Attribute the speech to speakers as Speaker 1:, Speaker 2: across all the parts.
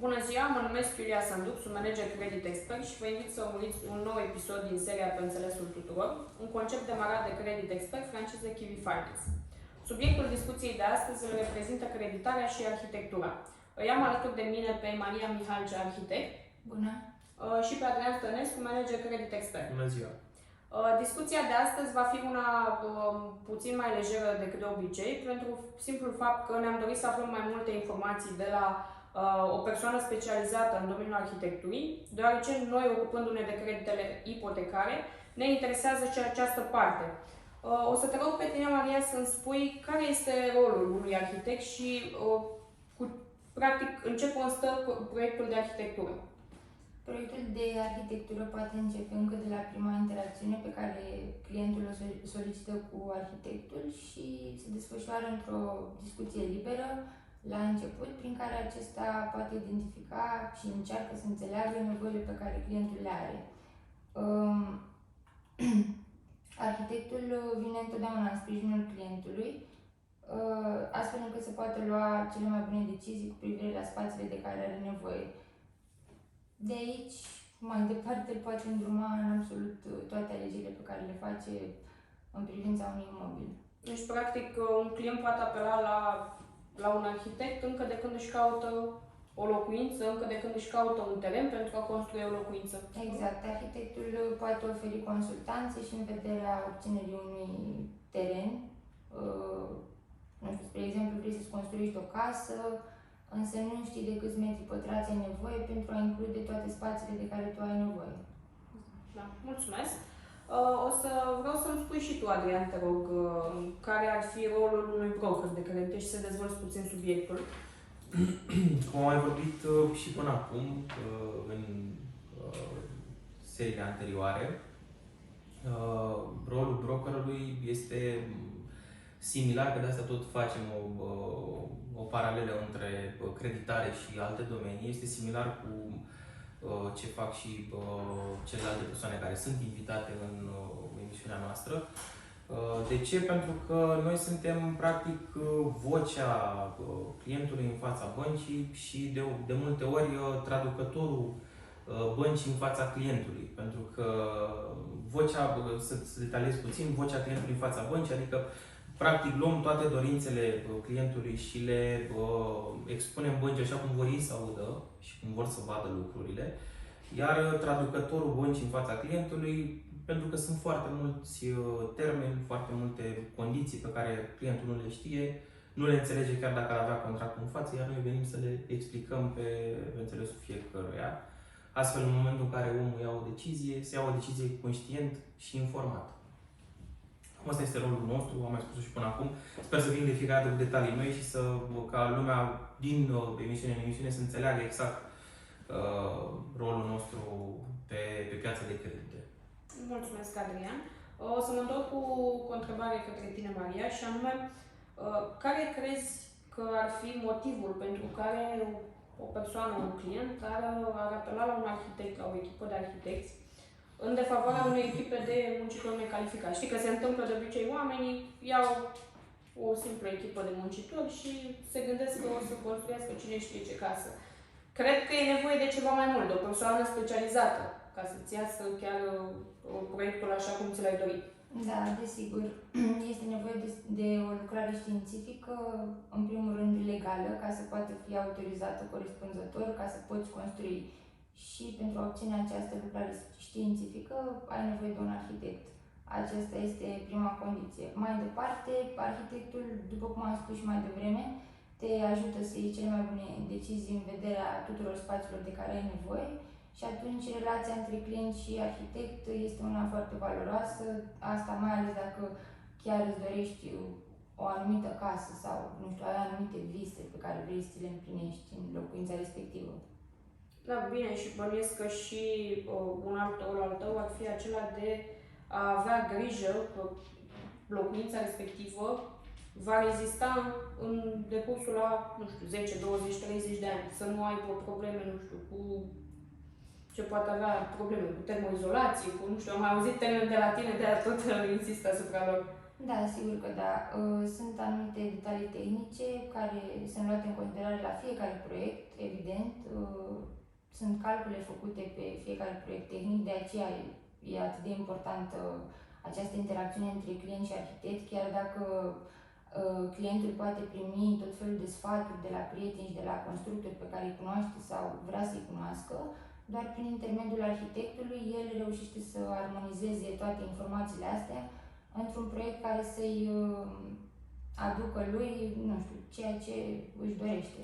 Speaker 1: Bună ziua, mă numesc Iulia Sanduc, sunt manager Credit Expert și vă invit să urmăriți un nou episod din seria Pe înțelesul tuturor, un concept demarat de Credit Expert, franciză Kiwi Finance. Subiectul discuției de astăzi îl reprezintă creditarea și arhitectura. Îi am alături de mine pe Maria Mihalce, arhitect.
Speaker 2: Bună!
Speaker 1: Și pe Adrian Stănescu, manager Credit Expert.
Speaker 3: Bună ziua!
Speaker 1: Discuția de astăzi va fi una puțin mai lejeră decât de obicei, pentru simplul fapt că ne-am dorit să aflăm mai multe informații de la o persoană specializată în domeniul arhitecturii, deoarece noi, ocupându-ne de creditele ipotecare, ne interesează și această parte. O să te rog pe tine, Maria, să-mi spui care este rolul unui arhitect și, practic, în ce constă proiectul de arhitectură.
Speaker 2: Proiectul de arhitectură poate începe încă de la prima interacțiune pe care clientul o solicită cu arhitectul și se desfășoară într-o discuție liberă la început, prin care acesta poate identifica și încearcă să înțeleagă nevoile pe care clientul le are. Arhitectul vine întotdeauna în sprijinul clientului, astfel încât să poată lua cele mai bune decizii cu privire la spațiile de care are nevoie. De aici, mai departe, poate îndruma în absolut toate alegerile pe care le face în privința unui imobil.
Speaker 1: Deci, practic, un client poate apela la un arhitect încă de când își caută o locuință, încă de când își caută un teren pentru a construi o locuință.
Speaker 2: Exact. Arhitectul poate oferi consultanțe și în vederea obținerii unui teren. Nu știu, spre exemplu, vrei să-ți construiești o casă, însă nu știi de câți metri pătrați ai nevoie pentru a include toate spațiile de care tu ai nevoie.
Speaker 1: Da, mulțumesc. Vreau să-mi spui și tu, Adrian, te rog, care ar fi rolul unui broker de credite și să dezvolți puțin subiectul.
Speaker 3: Cum am mai vorbit și până acum, în seriile anterioare, rolul brokerului este similar, că de asta tot facem o paralelă între creditare și alte domenii. Este similar cu ce fac și celelalte persoane care sunt invitate în emisiunea noastră. De ce? Pentru că noi suntem practic vocea clientului în fața băncii și de multe ori traducătorul băncii în fața clientului. Pentru că vocea, să detaliez puțin, vocea clientului în fața băncii, adică practic luăm toate dorințele clientului și le expunem băncii așa cum vor ei să audă și cum vor să vadă lucrurile. Iar traducătorul băncii în fața clientului, pentru că sunt foarte mulți termeni, foarte multe condiții pe care clientul nu le știe, nu le înțelege chiar dacă ar avea contractul în față, iar noi venim să le explicăm pe înțelesul fiecăruia. Astfel, în momentul în care omul ia o decizie, se ia o decizie conștient și informat. Asta este rolul nostru, am mai spus-o și până acum. Sper să vin de fiecare dată cu detalii noi și ca lumea din emisiune în emisiune să înțeleagă exact rolul nostru pe piața de credite.
Speaker 1: Mulțumesc, Adrian. O să mă întorc cu o întrebare către tine, Maria, și anume, care crezi că ar fi motivul pentru care o persoană, un client, ar apela la un arhitect, la o echipă de arhitecți, în defavoarea unei echipe de muncitori necalificați? Știi că se întâmplă de obicei, oamenii iau o simplă echipă de muncitori și se gândesc că o să construiască cine știe ce casă. Cred că e nevoie de ceva mai mult, de o persoană specializată, ca să-ți iasă chiar proiectul așa cum ți l-ai dorit.
Speaker 2: Da, desigur. Este nevoie de o lucrare științifică, în primul rând legală, ca să poată fi autorizată corespunzător, ca să poți construi. Și pentru a obține această lucrare științifică, ai nevoie de un arhitect. Aceasta este prima condiție. Mai departe, arhitectul, după cum am spus și mai devreme, te ajută să iei cele mai bune decizii în vederea tuturor spațiilor de care ai nevoie și atunci relația între client și arhitect este una foarte valoroasă, asta mai ales dacă chiar îți dorești o anumită casă sau, nu știu, ai anumite vise pe care vrei să le împlinești în locuința respectivă.
Speaker 1: Da, bine, și bănuiesc că și un alt rol al tău ar fi acela de a avea grijă că locuința respectivă va rezista în decursul la, nu știu, 10, 20, 30 de ani. Să nu ai probleme, nu știu, cu ce poate avea probleme cu termoizolație, cu, nu știu, am mai auzit termeni de la tine, de-aia tot insist asupra lor.
Speaker 2: Da, sigur că da. Sunt anumite detalii tehnice care sunt luate în considerare la fiecare proiect, evident. Sunt calcule făcute pe fiecare proiect tehnic, de aceea e atât de importantă această interacțiune între client și arhitect, chiar dacă clientul poate primi tot felul de sfaturi de la prieteni și de la constructori pe care îi cunoaște sau vrea să-i cunoască, doar prin intermediul arhitectului el reușește să armonizeze toate informațiile astea într-un proiect care să-i aducă lui, nu știu, ceea ce își dorește.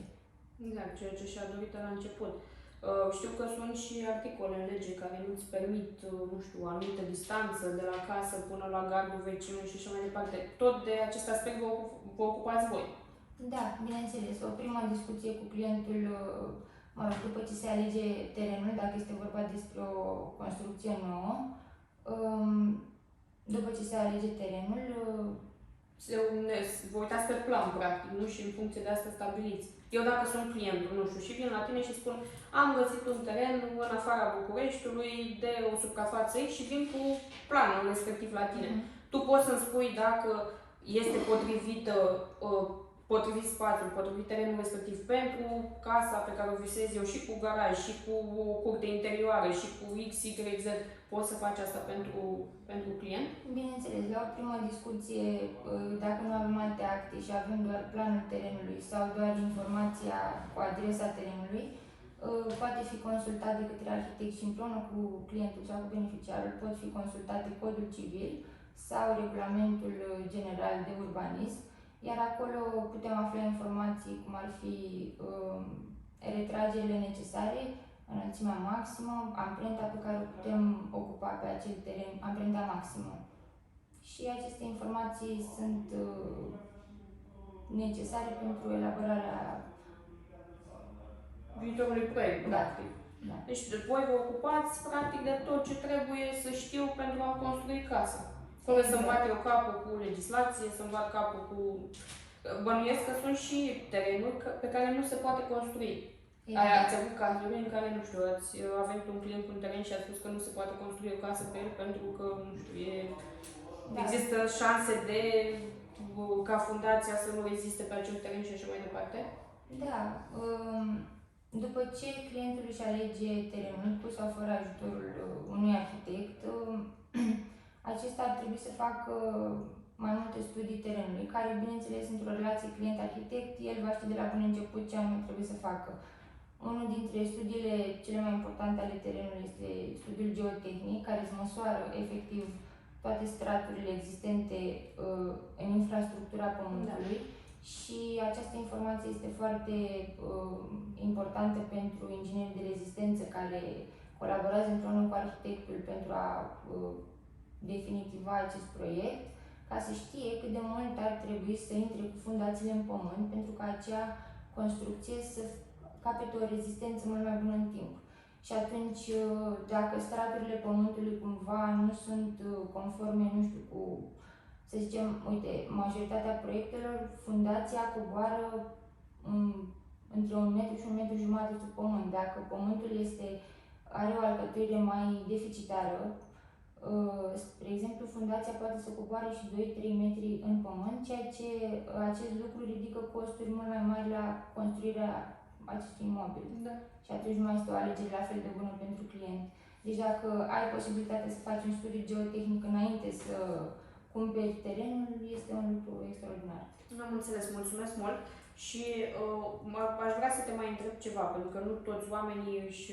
Speaker 1: Exact, ceea ce și-a dorit la început. Știu că sunt și articole în lege care nu-ți permit, nu știu, o anumită distanță de la casă până la gardul vecinului și așa mai departe. Tot de acest aspect vă ocupați voi.
Speaker 2: Da, bineînțeles. O primă discuție cu clientul, mă rog, după ce se alege terenul, dacă este vorba despre o construcție nouă, după ce se alege terenul,
Speaker 1: Vă uitați pe plan, practic, nu? Și în funcție de asta stabiliți. Eu dacă sunt clientul, nu știu, și vin la tine și spun am găsit un teren în afara Bucureștiului de o suprafață X și vin cu planul respectiv la tine. Tu poți să-mi spui dacă este potrivită, potrivit spațiul, potrivit terenul respectiv pentru casa pe care o visez eu și cu garaj, și cu o curte interioară, și cu X, Y, Z. Poți să faci asta pentru client?
Speaker 2: bineînțeles, la o primă discuție, dacă nu avem alte acte și avem doar planul terenului sau doar informația cu adresa terenului, poate fi consultat de către arhitect și împreună cu clientul sau cu beneficiarul pot fi consultate codul civil sau regulamentul general de urbanism, iar acolo putem afla informații cum ar fi retragerile necesare, înălțimea maximă, amprenta pe care o putem ocupa pe acel teren, amprenta maximă. Și aceste informații sunt necesare pentru elaborarea
Speaker 1: viitorului proiect,
Speaker 2: Da.
Speaker 1: practic.
Speaker 2: Da.
Speaker 1: Deci voi vă ocupați practic de tot ce trebuie să știu pentru a construi casa. Fără să-mi bat eu capul cu legislație, să-mi bat capul cu... Bănuiesc că sunt și terenuri pe care nu se poate construi. Ați avut cazuri în care, nu știu, avem un client cu un teren și a spus că nu se poate construi o casă pe el pentru că, nu știu,
Speaker 2: Da.
Speaker 1: există șanse ca fundația să nu existe pe acel teren și așa mai departe?
Speaker 2: Da. După ce clientul își alege terenul cu sau fără ajutorul unui arhitect, acesta ar trebui să facă mai multe studii terenului, care, bineînțeles, într-o relație client-arhitect, el va ști de la bun început ce anume trebuie să facă. Unul dintre studiile cele mai importante ale terenului este studiul geotehnic, care îți măsoară efectiv toate straturile existente în infrastructura pământului. Da. Și această informație este foarte importantă pentru inginerii de rezistență care colaborează împreună cu arhitectul pentru a definitiva acest proiect, ca să știe cât de mult ar trebui să intre cu fundațiile în pământ pentru ca acea construcție să capete o rezistență mult mai bună în timp. Și atunci, dacă straturile pământului cumva nu sunt conforme, nu știu, cu, să zicem, uite, majoritatea proiectelor, fundația coboară între 1 metru și 1,5 metru sub pământ. Dacă pământul are o alcătuire mai deficitară, spre exemplu, fundația poate să coboare și 2-3 metri în pământ, ceea ce acest lucru ridică costuri mult mai mari la construirea acestui imobil.
Speaker 1: Da.
Speaker 2: Și atunci nu mai este o alegere la fel de bună pentru client. Deci dacă ai posibilitatea să faci un studiu geotehnic înainte să cumperi terenul, este un lucru extraordinar.
Speaker 1: Am înțeles, mulțumesc mult. Și aș vrea să te mai întreb ceva, pentru că nu toți oamenii își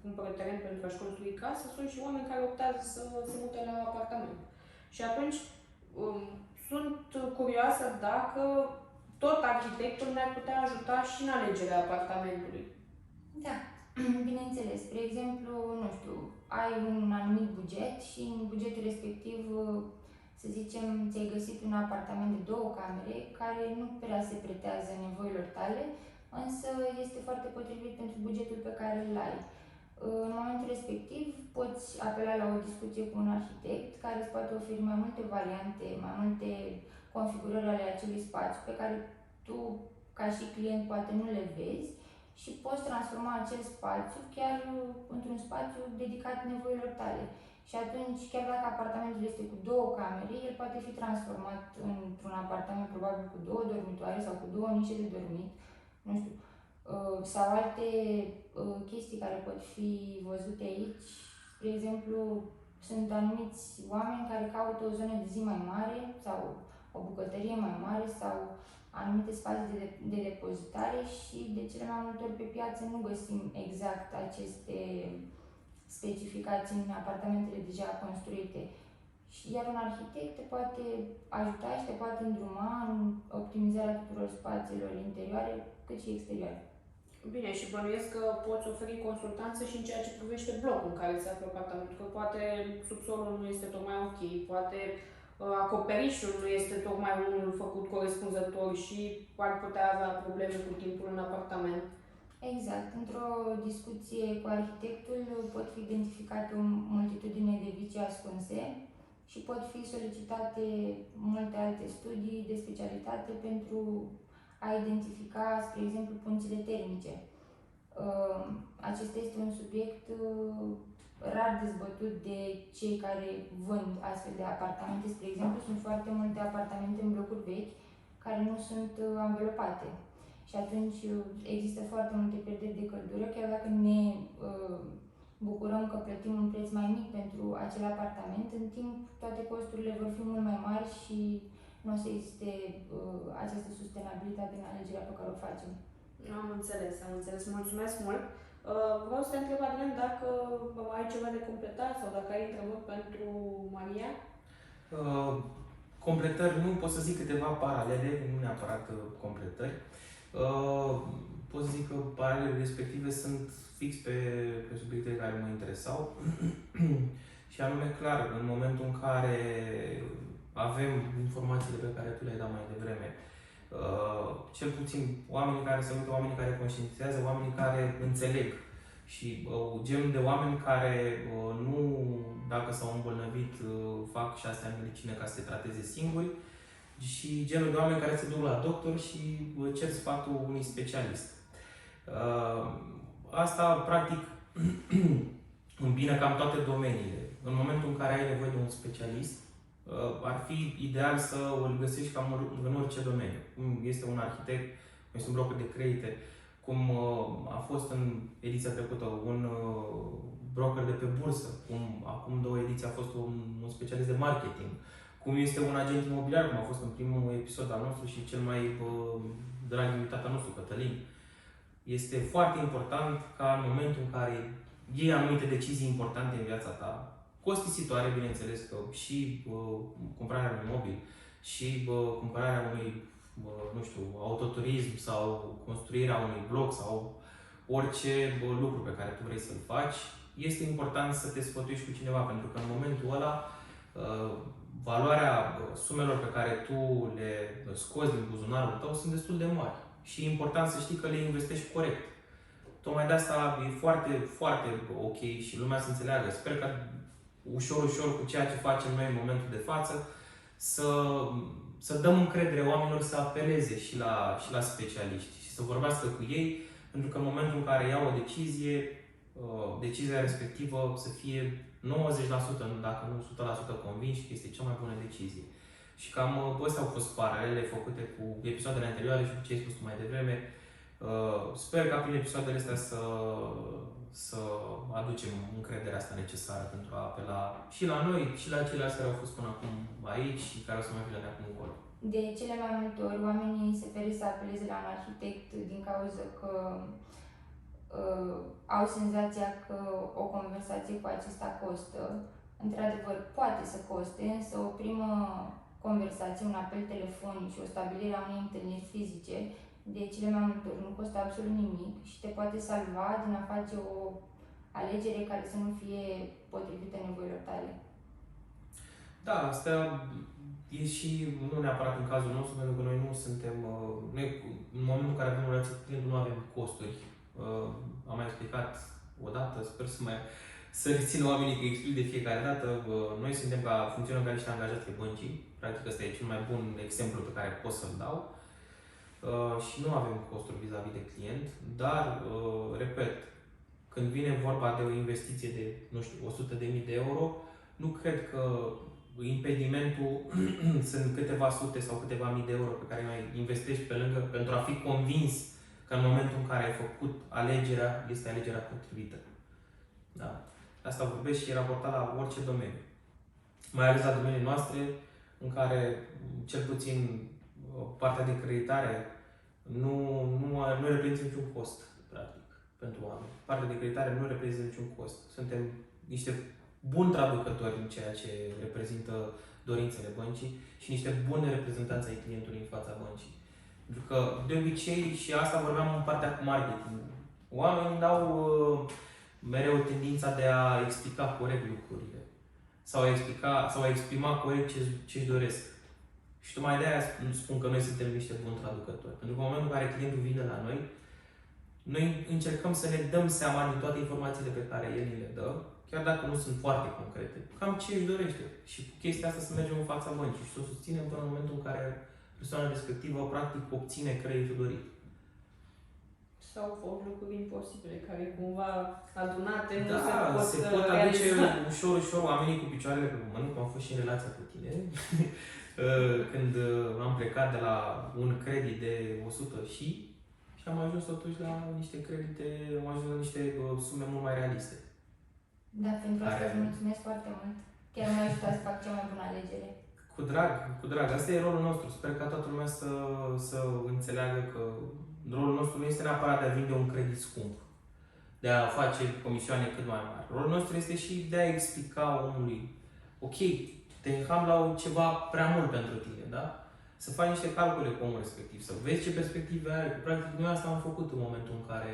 Speaker 1: cumpără teren pentru a-și construi casă, sunt și oameni care optează să se mute la apartament. Și atunci sunt curioasă dacă tot arhitectul ne-ar putea ajuta și în alegerea apartamentului.
Speaker 2: Da, bineînțeles. Spre exemplu, nu știu, ai un anumit buget și în bugetul respectiv, să zicem, ți-ai găsit un apartament de 2 camere care nu prea se pretează nevoilor tale, însă este foarte potrivit pentru bugetul pe care îl ai. În momentul respectiv poți apela la o discuție cu un arhitect care îți poate oferi mai multe variante, mai multe configurări ale acelui spațiu pe care tu, ca și client, poate nu le vezi și poți transforma acel spațiu chiar într-un spațiu dedicat nevoilor tale. Și atunci, chiar dacă apartamentul este cu 2 camere, el poate fi transformat într-un apartament probabil cu 2 dormitoare sau cu 2 nișe de dormit, nu știu, sau alte chestii care pot fi văzute aici. Spre exemplu, sunt anumiți oameni care caută o zonă de zi mai mare sau o bucătărie mai mare sau anumite spații de depozitare și de cele mai multe ori pe piață nu găsim exact aceste specificații în apartamentele deja construite. Iar un arhitect te poate ajuta și te poate îndruma în optimizarea tuturor spațiilor interioare cât și exterioare.
Speaker 1: Bine, și bănuiesc că poți oferi consultanță și în ceea ce privește blocul în care se află apartamentul, că poate subsolul nu este tocmai ok, poate acoperișul nu este tocmai unul făcut corespunzător și ar putea avea probleme cu timpul în apartament.
Speaker 2: Exact. Într-o discuție cu arhitectul pot fi identificate o multitudine de vicii ascunse și pot fi solicitate multe alte studii de specialitate pentru a identifica, spre exemplu, punțile termice. Acesta este un subiect rar dezbătut de cei care vând astfel de apartamente. Spre exemplu, sunt foarte multe apartamente în blocuri vechi care nu sunt anvelopate. Și atunci există foarte multe pierderi de căldură, chiar dacă ne bucurăm că plătim un preț mai mic pentru acel apartament, în timp toate costurile vor fi mult mai mari și nu o să existe această sustenabilitate în alegerea pe care o facem.
Speaker 1: Am înțeles. Mulțumesc mult. Vreau să te întreb, Adrian, dacă ai ceva de completat sau dacă ai întrebări pentru Maria?
Speaker 3: Completări, nu pot să zic câteva paralele, nu neapărat completări. Pot să zic că paralelele respective sunt fix pe subiectele care mă interesau și anume, clar, în momentul în care avem informațiile pe care tu le-ai dat mai devreme, cel puțin oamenii care se uită, oamenii care conștientizează, oamenii care înțeleg și genul de oameni care nu, dacă s-au îmbolnăvit, fac 6 ani medicină ca să se trateze singuri, și genul de oameni care se duc la doctor și cer sfatul unui specialist. Asta, practic, îmbină cam toate domeniile. În momentul în care ai nevoie de un specialist, ar fi ideal să îl găsești cam în orice domeniu. Cum este un arhitect, cum este un broker de credite, cum a fost în ediția trecută un broker de pe bursă, cum acum 2 ediții a fost un specialist de marketing, cum este un agent imobiliar, cum a fost în primul episod al nostru și cel mai drag invitat al nostru, Cătălin. Este foarte important ca în momentul în care iei anumite decizii importante în viața ta, costisitoare, bineînțeles, că și cumpărarea unui mobil, și cumpărarea unui, nu știu, autoturism sau construirea unui bloc sau orice lucru pe care tu vrei să-l faci, este important să te sfătuiești cu cineva, pentru că în momentul ăla valoarea sumelor pe care tu le scoți din buzunarul tău sunt destul de mari și e important să știi că le investești corect. Tocmai de asta e foarte, foarte ok și lumea să înțeleagă. Sper că ușor cu ceea ce facem noi în momentul de față să dăm încredere oamenilor să apeleze și la specialiști și să vorbească cu ei, pentru că în momentul în care iau o decizie, decizia respectivă să fie 90%, dacă nu 100% convinși că este cea mai bună decizie. Și cam astea au fost paralele făcute cu episoadele anterioare și cu ce ai spus tu mai devreme. Sper ca prin episoadele astea să aducem încrederea asta necesară pentru a apela și la noi și la ceilalți care au fost până acum aici și care o să mai fie de acum încolo.
Speaker 2: De cele mai multe ori oamenii se feresc să apeleze la un arhitect din cauza că au senzația că o conversație cu acesta costă. Într-adevăr, poate să coste, însă o primă conversație, un apel telefonic și o stabilire a unei întâlniri fizice, de cele mai multe ori nu costă absolut nimic și te poate salva din a face o alegere care să nu fie potrivită nevoilor tale.
Speaker 3: Da, asta e și nu neapărat în cazul nostru, pentru că noi nu suntem, noi în momentul în care avem o relație cu clientul nu avem costuri. Am mai explicat o dată, sper să rețină oamenii că explic de fiecare dată. Noi suntem funcționăm ca niște angajați ai băncii. Practic ăsta e cel mai bun exemplu pe care pot să-l dau. Și nu avem costuri vis-a-vis de client, dar, repet, când vine vorba de o investiție de, nu știu, 100.000 de euro, nu cred că impedimentul sunt câteva sute sau câteva mii de euro pe care mai investești pe lângă pentru a fi convins că în momentul în care ai făcut alegerea, este alegerea potrivită. Da? Asta vorbesc și e raportat la orice domeniu. Mai ales la domeniile noastre, în care, cel puțin, partea de creditare nu reprezintă niciun cost, practic, pentru oameni. Partea de creditare nu reprezintă niciun cost. Suntem niște buni traducători în ceea ce reprezintă dorințele băncii și niște buni reprezentanți ai clientului în fața băncii. Pentru că, de obicei, și asta vorbeam în partea cu marketing, oamenii au mereu tendința de a explica corect lucrurile sau a exprima corect ce-și doresc. Și tocmai de aia spun că noi suntem niște buni traducători. Pentru că în momentul în care clientul vine la noi, noi încercăm să ne dăm seama din toate informațiile pe care el ni le dă, chiar dacă nu sunt foarte concrete, cam ce își dorește. Și cu chestia asta să mergem în fața băncii și să o susținem până în momentul în care persoana respectivă practic obține creditul dorit.
Speaker 1: Sau fac lucruri imposibile, care cumva adunate nu
Speaker 3: se pot aduce ușor oamenii cu picioarele pe pământ, cum am fost și în relația cu tine, când am plecat de la un credit de 100 și am ajuns totuși la niște credite, am ajuns la niște sume mult mai realiste.
Speaker 2: Da, pentru asta îți mulțumesc foarte mult. Chiar m-a ajutat să fac cea mai bună alegere.
Speaker 3: Cu drag. Asta e rolul nostru. Sper ca toată lumea să înțeleagă că rolul nostru nu este neapărat de a vinde un credit scump, de a face comisioane cât mai mari. Rolul nostru este și de a explica omului, ok, te înham la ceva prea mult pentru tine, da? Să faci niște calcule cu omul respectiv, să vezi ce perspective are. Practic, noi asta am făcut în momentul în care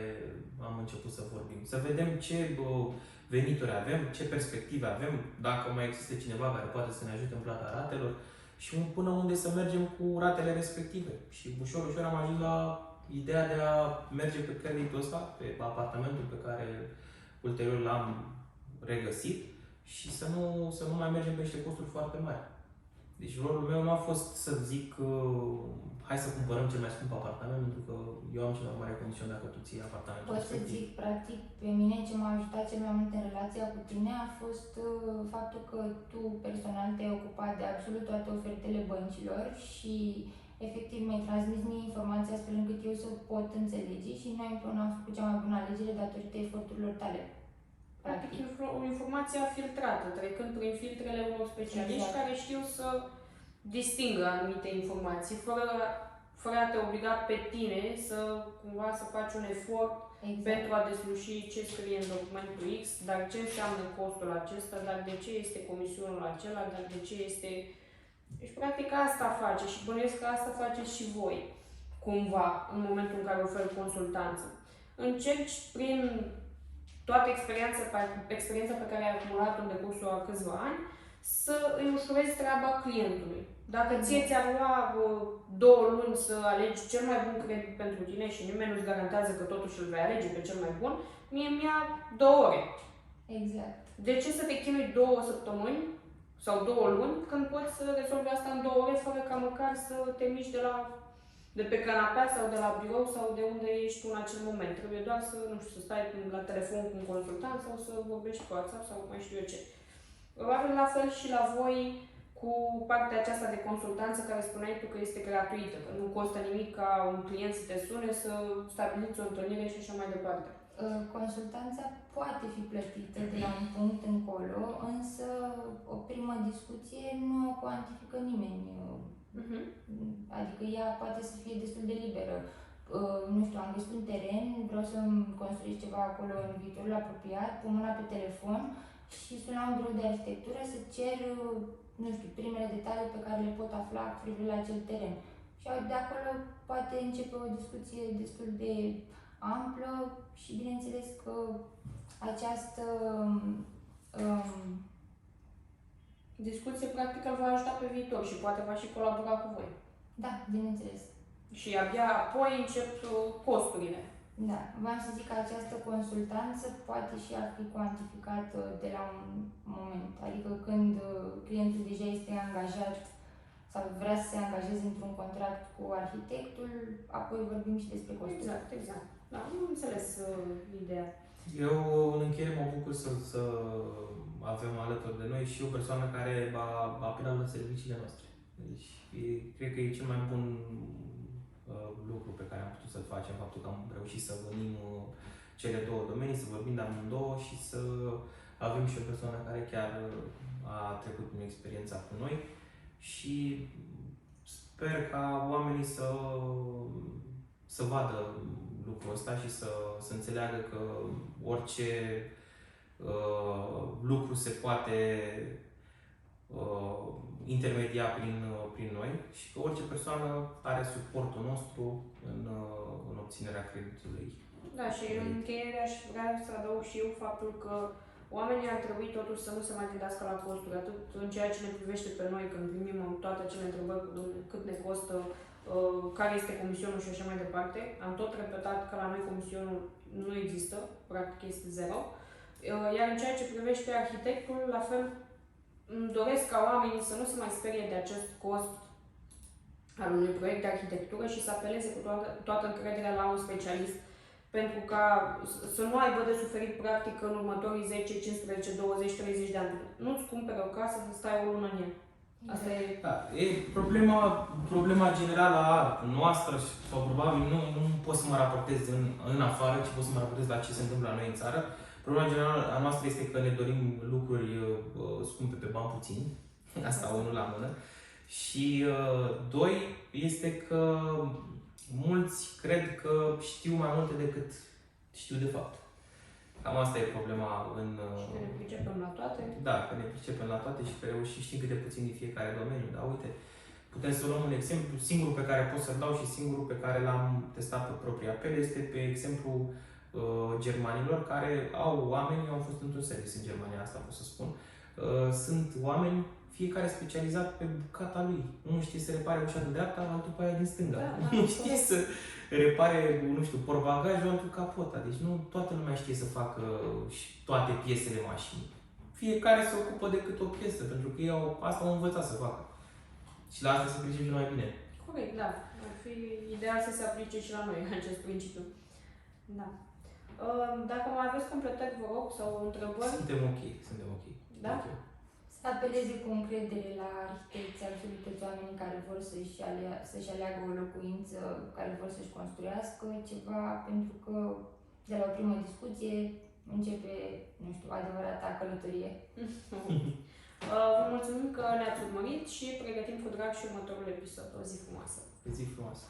Speaker 3: am început să vorbim. Să vedem ce venituri avem, ce perspective avem, dacă mai există cineva care poate să ne ajute în plata ratelor și până unde să mergem cu ratele respective. Și ușor am ajuns la ideea de a merge pe creditul ăsta, pe apartamentul pe care ulterior l-am regăsit și să nu mai mergem pe niște costuri foarte mari. Deci rolul meu nu a fost să zic hai să cumpărăm cel mai scump apartament pentru că eu am cel mai mare comision dacă tu ții apartamentul.
Speaker 2: Pot să zic, practic, pe mine ce m-a ajutat cel mai mult în relația cu tine a fost faptul că tu personal te-ai ocupat de absolut toate ofertele băncilor și efectiv mi-ai transmis mie informația astfel încât eu să pot înțelege și noi împreună am făcut cea mai bună alegere datorită eforturilor tale.
Speaker 1: Practic, o informație filtrată, trecând prin filtrele unor specialiști care știu să distingă anumite informații, fără a te obliga pe tine să cumva să faci un efort pentru a desluși ce scrie în documentul X, dar ce înseamnă costul acesta, dar de ce este comisionul acela, dar de ce este... Deci, practic, asta face și bănuiesc că asta faceți și voi, cumva, în momentul în care oferi consultanță. Încerci prin toată experiența pe care ai acumulat-o în decursul a câțiva ani, să îi ușurezi treaba clientului. Dacă ți-ar lua 2 luni să alegi cel mai bun credit pentru tine și nimeni nu-ți garantează că totuși îl vei alege pe cel mai bun, mie mi-a 2 ore.
Speaker 2: Exact.
Speaker 1: De ce să te chinui 2 săptămâni sau 2 luni când poți să rezolvi asta în 2 ore fără ca măcar să te miști de pe canapea sau de la birou sau de unde ești tu în acel moment. Trebuie doar să, nu știu, să stai la telefon cu un consultant sau să vorbești pe WhatsApp sau mai știu eu ce. Probabil la fel și la voi cu partea aceasta de consultanță care spuneai tu că este gratuită, că nu costă nimic ca un client să te sune, să stabiliți o întâlnire și așa mai departe.
Speaker 2: Consultanța poate fi plătită de la un punct încolo, însă o primă discuție nu o cuantifică nimeni. Adică ea poate să fie destul de liberă. Nu știu, am găsit un teren, vreau să-mi construiesc ceva acolo în viitorul apropiat, pun mâna pe telefon și sun la un birou de arhitectură să cer, nu știu, primele detalii pe care le pot afla cu privire la acel teren. Și de acolo poate începe o discuție destul de amplă și bineînțeles că această
Speaker 1: discuție practic îl va ajuta pe viitor și poate va și colabora cu voi.
Speaker 2: Da, bineînțeles.
Speaker 1: Și abia apoi încep costurile.
Speaker 2: Da, v-am să zic că această consultanță poate și ar fi cuantificată de la un moment. Adică când clientul deja este angajat sau vrea să se angajeze într-un contract cu arhitectul, apoi vorbim și despre costuri.
Speaker 1: Exact. Da, nu înțeles ideea.
Speaker 3: Eu, în încheiere, mă bucur să avem alături de noi și o persoană care a apelat la serviciile noastre. Deci, cred că e cel mai bun lucru pe care am putut să-l facem, faptul că am reușit să unim cele două domenii, să vorbim de amândouă și să avem și o persoană care chiar a trecut prin experiența cu noi și sper ca oamenii să vadă lucrul ăsta și să înțeleagă că orice lucru se poate intermedia prin noi și că orice persoană are suportul nostru în obținerea creditului.
Speaker 1: Da, și în încheiere aș vrea să adaug și eu faptul că oamenii ar trebui totuși să nu se mai gândească la costuri, atât în ceea ce ne privește pe noi când primim toate acele întrebări cât ne costă, care este comisionul și așa mai departe. Am tot repetat că la noi comisionul nu există, practic este zero. Iar în ceea ce privește arhitectul, la fel îmi doresc ca oamenii să nu se mai sperie de acest cost al unui proiect de arhitectură și să apeleze cu toată încrederea la un specialist pentru ca să nu aibă de suferit practic în următorii 10, 15, 20, 30 de ani. Nu-ți cumpere o casă să stai o lună în ea. Asta e...
Speaker 3: Da, e problema generală a noastră sau probabil nu pot să mă raportez în afară, ci pot să mă raportez la ce se întâmplă la noi în țară. Problema generală a noastră este că ne dorim lucruri scumpe pe bani puțini, asta unul la mână. Și doi este că mulți cred că știu mai multe decât știu de fapt. Cam asta e problema
Speaker 1: Și că ne pricepem la toate.
Speaker 3: Da, că ne pricepem la toate și că știm câte puțin din fiecare domeniu. Dar uite, putem să luăm un exemplu. Singurul pe care pot să-l dau și singurul pe care l-am testat pe propria pele este pe exemplu germanilor care au oameni, eu am fost într-un serviciu în Germania, asta pot să spun. Sunt oameni, fiecare specializat pe bucata lui. Unul știe să repare ușa de dreapta, altul pe aia din stânga.
Speaker 1: Da,
Speaker 3: Unul știe să repare, nu știu, portbagajul, altul capota. Deci nu toată lumea știe să facă toate piesele mașinii. Fiecare se ocupă de câte o piesă, pentru că ei asta au învățat să facă. Și la asta se pricep cel mai bine.
Speaker 1: Corect, da. Ar fi ideal să se aplice și la noi acest principiu. Da. Dacă mai aveți completări, vă rog, sau întrebări?
Speaker 3: Suntem ok.
Speaker 1: Da?
Speaker 3: Okay.
Speaker 2: Să apeleze cu încredere la arhitecți, absolut toți oamenii care vor să-și aleagă o locuință, care vor să-și construiască ceva, pentru că de la o primă discuție începe, nu știu, adevărata călătorie.
Speaker 1: Vă mulțumim că ne-ați urmărit și pregătim cu drag și următorul episod. O zi frumoasă!
Speaker 3: O zi frumoasă!